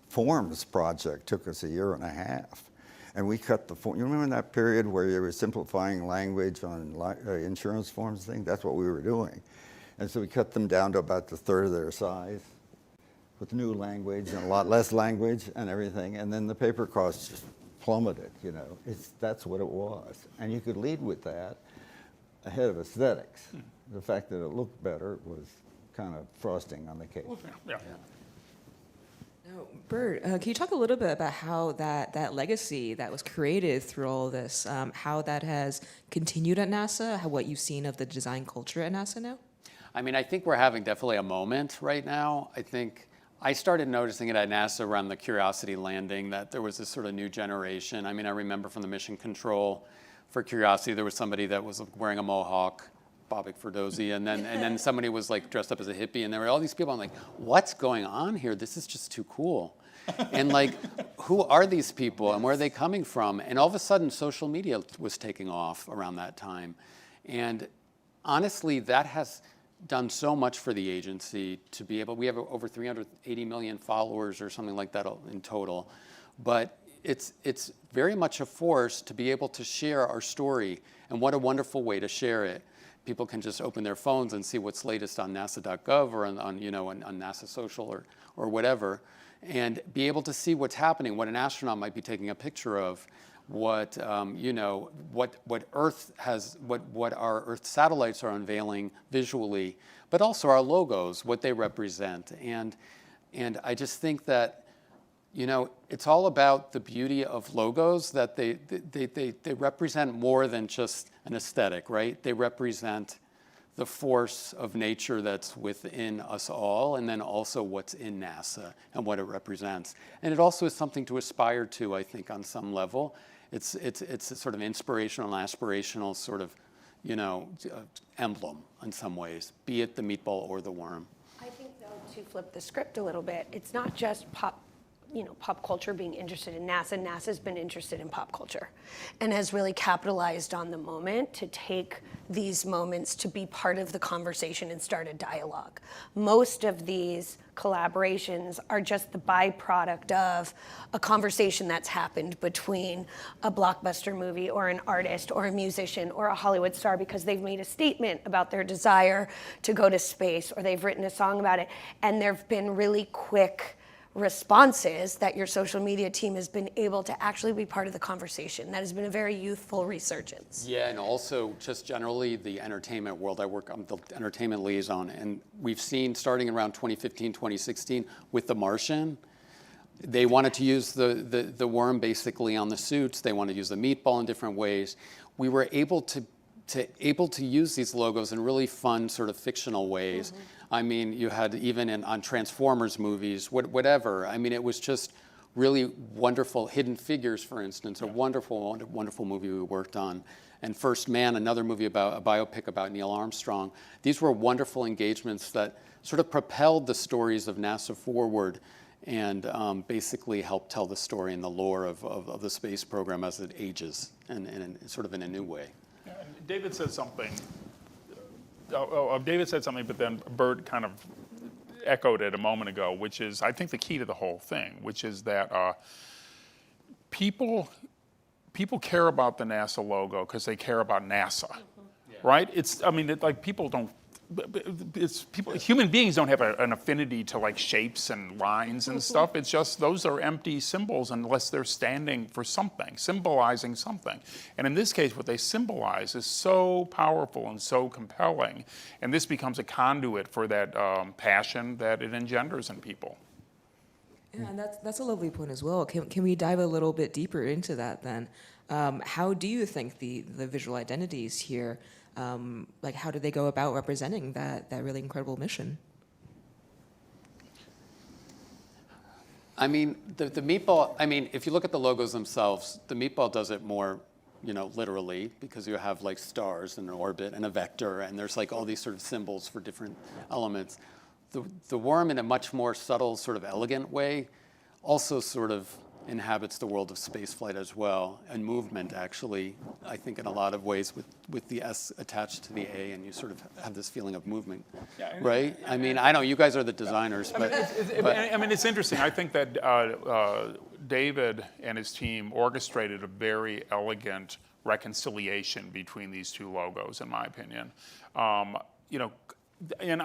forms project took us 1.5 years. And we cut the form. You remember that period where you were simplifying language on insurance forms thing? That's what we were doing. And so we cut them down to about the third of their size with new language and a lot less language and everything. And then the paper costs just plummeted, That's what it was. And you could lead with that ahead of aesthetics. The fact that it looked better was kind of frosting on the cake. Yeah. Now, Bert, can you talk a little bit about how that legacy that was created through all this, how that has continued at NASA, what you've seen of the design culture at NASA now? I mean, I think we're having definitely a moment right now. I think I started noticing it at NASA around the Curiosity landing, that there was this sort of new generation. I mean, I remember from the mission control for Curiosity, there was somebody that was wearing a mohawk, Bobak Ferdozi, and then somebody was like dressed up as a hippie, and there were all these people. I'm like, what's going on here? This is just too cool. And like, who are these people and where are they coming from? And all of a sudden, social media was taking off around that time. And honestly, that has done so much for the agency to be able, we have over 380 million followers or something like that in total. But it's very much a force to be able to share our story, and what a wonderful way to share it. People can just open their phones and see what's latest on NASA.gov or on NASA Social or whatever, and be able to see what's happening, what an astronaut might be taking a picture of, what Earth has, what our Earth satellites are unveiling visually, but also our logos, what they represent, and I just think that it's all about the beauty of logos, that they represent more than just an aesthetic, right? They represent the force of nature that's within us all, and then also what's in NASA and what it represents. And it also is something to aspire to, I think, on some level. It's a sort of inspirational and aspirational sort of, emblem in some ways, be it the meatball or the worm. I think, though, to flip the script a little bit, it's not just pop culture being interested in NASA. NASA's been interested in pop culture and has really capitalized on the moment to take these moments to be part of the conversation and start a dialogue. Most of these collaborations are just the byproduct of a conversation that's happened between a blockbuster movie or an artist or a musician or a Hollywood star, because they've made a statement about their desire to go to space, or they've written a song about it, and there've been really quick responses that your social media team has been able to actually be part of the conversation. That has been a very youthful resurgence. Yeah, and also just generally the entertainment world. I'm the entertainment liaison, and we've seen starting around 2015, 2016 with The Martian, they wanted to use the worm basically on the suits. They wanted to use the meatball in different ways. We were able to use these logos in really fun sort of fictional ways. Mm-hmm. I mean, you had even on Transformers movies, whatever. I mean, it was just really wonderful. Hidden Figures, for instance, a wonderful, wonderful movie we worked on. And First Man, another movie about a biopic about Neil Armstrong. These were wonderful engagements that sort of propelled the stories of NASA forward and basically helped tell the story and the lore of the space program as it ages and sort of in a new way. Yeah, and David said something David said something, but then Bert kind of echoed it a moment ago, which is, I think, the key to the whole thing, which is that people care about the NASA logo because they care about NASA, right? People don't. Human beings don't have an affinity to like shapes and lines and stuff. It's just those are empty symbols unless they're standing for something, symbolizing something. And in this case, what they symbolize is so powerful and so compelling, and this becomes a conduit for that passion that it engenders in people. Yeah, and that's a lovely point as well. Can we dive a little bit deeper into that then? How do you think the visual identities here, how do they go about representing that really incredible mission? I mean, the meatball, if you look at the logos themselves, the meatball does it more, literally, because you have like stars and an orbit and a vector, and there's like all these sort of symbols for different elements. The worm, in a much more subtle, sort of elegant way, also sort of inhabits the world of spaceflight as well, and movement, actually, I think in a lot of ways with the S attached to the A, and you sort of have this feeling of movement, right? I know you guys are the designers, but it's interesting. I think that David and his team orchestrated a very elegant reconciliation between these two logos, in my opinion. And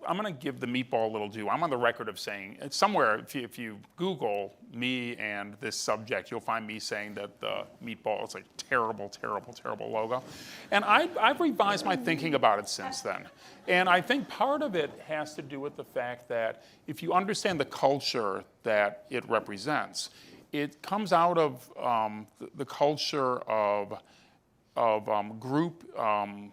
I'm gonna give the meatball a little due. I'm on the record of saying, somewhere, if you Google me and this subject, you'll find me saying that the meatball is a terrible, terrible, terrible logo. And I've revised my thinking about it since then. And I think part of it has to do with the fact that if you understand the culture that it represents, it comes out of the culture of group, of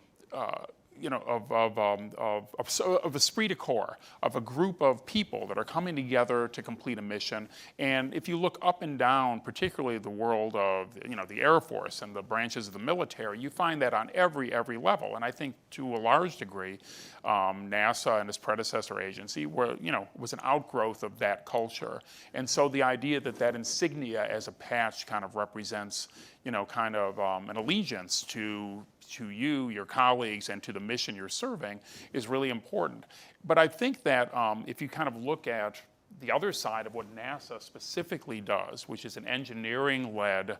esprit de corps, of a group of people that are coming together to complete a mission. And if you look up and down, particularly the world of the Air Force and the branches of the military, you find that on every level. And I think to a large degree, NASA and its predecessor agency was an outgrowth of that culture. And so the idea that insignia as a patch kind of represents an allegiance to you, your colleagues, and to the mission you're serving is really important. But I think that if you kind of look at the other side of what NASA specifically does, which is an engineering-led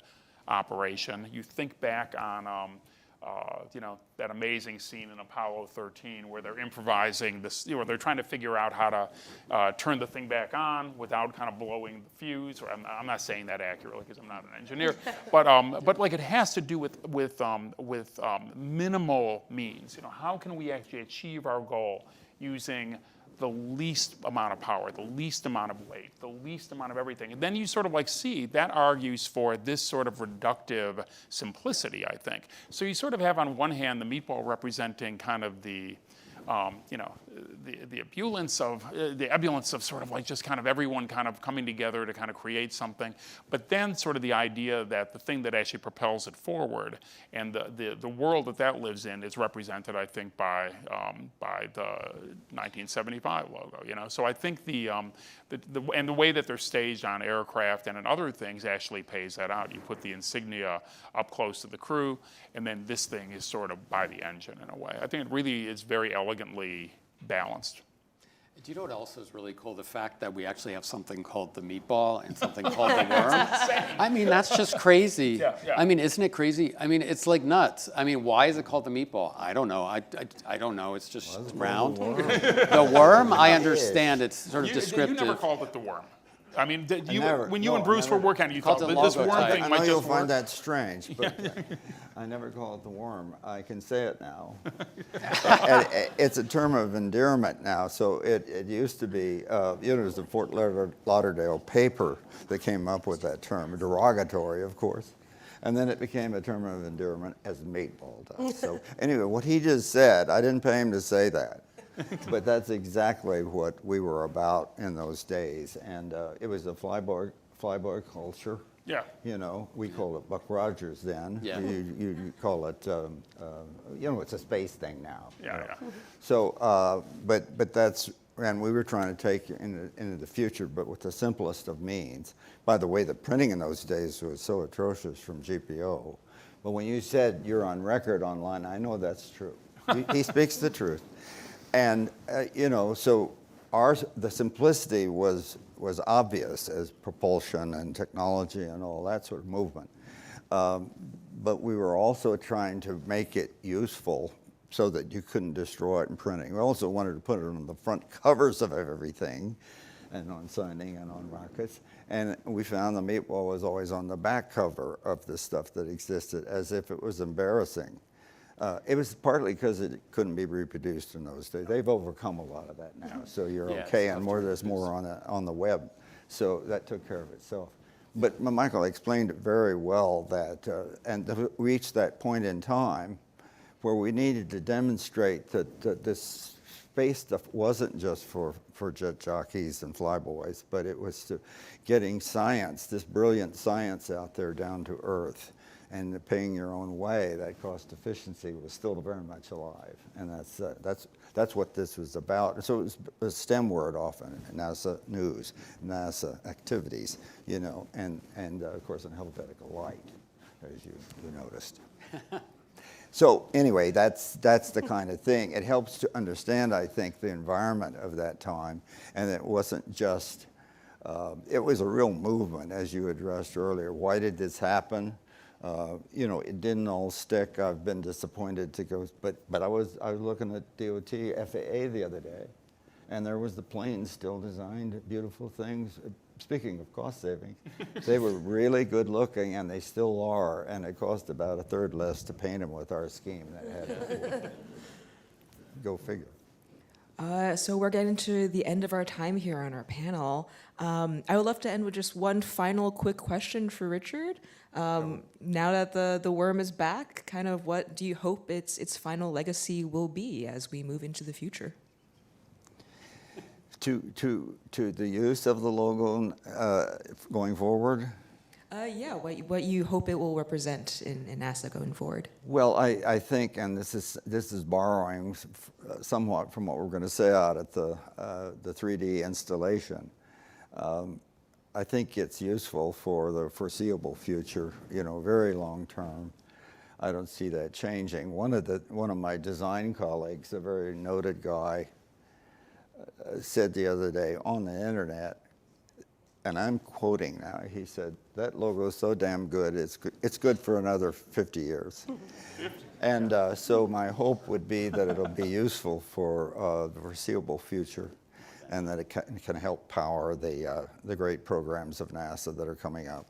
operation, you think back on that amazing scene in Apollo 13 where they're improvising this, they're trying to figure out how to turn the thing back on without kind of blowing the fuse. Or I'm not saying that accurately because I'm not an engineer, but like it has to do with minimal means. How can we actually achieve our goal using the least amount of power, the least amount of weight, the least amount of everything. And then you sort of see that argues for this sort of reductive simplicity, I think. So you sort of have on one hand the meatball representing kind of the ebullience of sort of like just kind of everyone kind of coming together to kind of create something, but then sort of the idea that the thing that actually propels it forward and the world that lives in is represented, I think, by the 1975 logo. So I think the way that they're staged on aircraft and in other things actually pays that out. You put the insignia up close to the crew, and then this thing is sort of by the engine in a way. I think it really is very elegantly balanced. Do you know what else is really cool? The fact that we actually have something called the meatball and something called the worm. That's just crazy. Yeah. Isn't it crazy? It's like nuts. Why is it called the meatball? I don't know. I don't know. It's just round. The worm, I understand. It's sort of descriptive. You never called it the worm. When you and Bruce were working on it, you thought this worm thing might just work. I know you'll find that strange, but I never call it the worm. I can say it now. It's a term of endearment now. So it used to be, it was the Fort Lauderdale paper that came up with that term, derogatory, of course. And then it became a term of endearment as meatball does. So anyway, what he just said, I didn't pay him to say that. But that's exactly what we were about in those days. And it was a flyboy culture. Yeah. We call it Buck Rogers then. Yeah. You call it, it's a space thing now. Yeah. So, but that's, and we were trying to take into the future, but with the simplest of means. By the way, the printing in those days was so atrocious from GPO. But when you said you're on record online, I know that's true. He speaks the truth. And, so the simplicity was obvious as propulsion and technology and all that sort of movement. But we were also trying to make it useful so that you couldn't destroy it in printing. We also wanted to put it on the front covers of everything, and on signing and on rockets. And we found the meatball was always on the back cover of the stuff that existed, as if it was embarrassing. It was partly because it couldn't be reproduced in those days. They've overcome a lot of that now, so you're okay, and there's more on the web. So that took care of itself. But Michael explained it very well that, and to reach that point in time where we needed to demonstrate that this space stuff wasn't just for jet jockeys and flyboys, but it was to getting science, this brilliant science out there down to earth, and paying your own way. That cost efficiency was still very much alive, and that's what this was about. So it was a STEM word often, NASA news, NASA activities, and of course in alphabetical light, as you noticed. So anyway, that's the kind of thing. It helps to understand, I think, the environment of that time, and it wasn't just, it was a real movement, as you addressed earlier. Why did this happen? It didn't all stick. I've been disappointed to go, but I was looking at DOT, FAA the other day, and there was the planes still designed, beautiful things. Speaking of cost savings, they were really good looking, and they still are, and it cost about a third less to paint them with our scheme that had it. Go figure. So we're getting to the end of our time here on our panel. I would love to end with just one final quick question for Richard. Now that the worm is back, kind of what do you hope its final legacy will be as we move into the future? To the use of the logo going forward? Yeah, what you hope it will represent in NASA going forward. Well, I think, and this is borrowing somewhat from what we're going to say out at the 3D installation. I think it's useful for the foreseeable future, very long term. I don't see that changing. One of my design colleagues, a very noted guy, said the other day on the internet, and I'm quoting now, he said, that logo is so damn good, it's good for another 50 years. And so my hope would be that it'll be useful for the foreseeable future, and that it can help power the great programs of NASA that are coming up.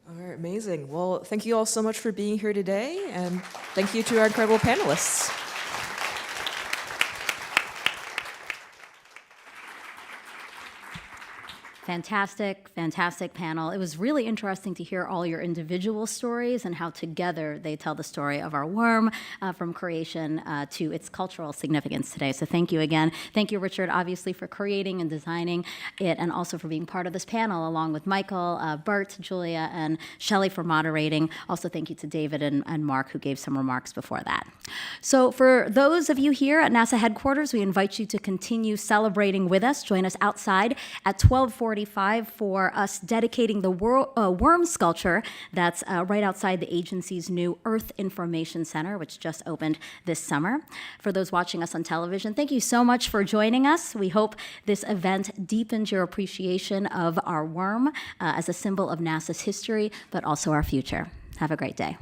All right, amazing. Well, thank you all so much for being here today, and thank you to our incredible panelists. Fantastic panel. It was really interesting to hear all your individual stories and how together they tell the story of our worm from creation to its cultural significance today. So thank you again. Thank you, Richard, obviously, for creating and designing it, and also for being part of this panel, along with Michael, Bert, Julia, and Shelley for moderating. Also, thank you to David and Mark, who gave some remarks before that. So for those of you here at NASA headquarters, we invite you to continue celebrating with us. Join us outside at 12:45 for us dedicating the worm sculpture that's right outside the agency's new Earth Information Center, which just opened this summer. For those watching us on television, thank you so much for joining us. We hope this event deepens your appreciation of our worm as a symbol of NASA's history, but also our future. Have a great day.